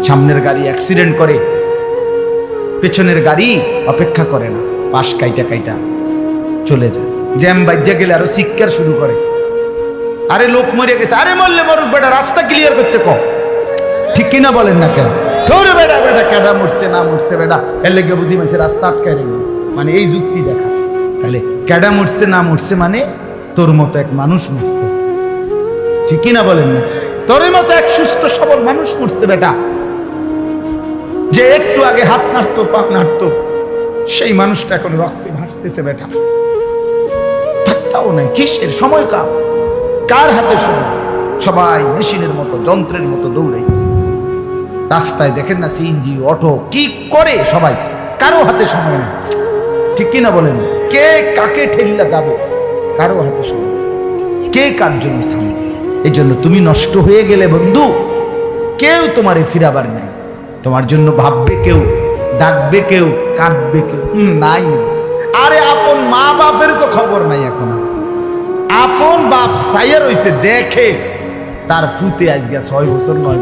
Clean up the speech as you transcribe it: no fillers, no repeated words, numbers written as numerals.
সামনের গাড়ি অ্যাক্সিডেন্ট করে, পেছনের গাড়ি অপেক্ষা করে না, পাশ কাইটা কাইটা চলে যায়। জ্যাম বাজ্যা গেলে আরো চিৎকার শুরু করে, আরে লোক মরে গেছে, আরে মরলে মরুক বেটা, রাস্তা ক্লিয়ার করতে কম। ঠিক কিনা বলেন না কেন? ধরে বেটা বেটা কেডা মরছে না মরছে বেটা, এর লেগে বুঝি মানুষের রাস্তা আটকায় রেখে, মানে এই যুক্তি দেখা। তাহলে কেডা মরছে না মরছে মানে তোর মতো এক মানুষ মরছে। ঠিক কিনা বলেন না? তোর মতো এক সুস্থ সবল মানুষ মরছে বেটা, যে একটু আগে হাত নাড়তো পা নাড়তো, সেই মানুষটা এখন রক্তে ভাসতেছে বেটা। পাত্তাও নাই, কিসের সময় কার হাতে সময়? সবাই মেশিনের মতো যন্ত্রের মতো দৌড়াইতেছে। রাস্তায় দেখেন না সিএনজি অটো কি করে সবাই, কারো হাতে সময় নেই। ঠিক কিনা বলেন? কে কাকে ঠেলিলা যাবে, কারো হাতে সময়, কে কার জন্য থামবে। এই জন্য তুমি নষ্ট হয়ে গেলে বন্ধু, কেউ তোমারে ফিরাবার নাই। তোমার জন্য ভাববে কেউ, ডাকবে কেউ, কাঁদবে কেউ নাই। আরে আপন মা বাপের তো খবর নাই এখন। আপন বাপ সাইয়া রইছে, দেখে তার ফুতে আজকে 6 বছর 9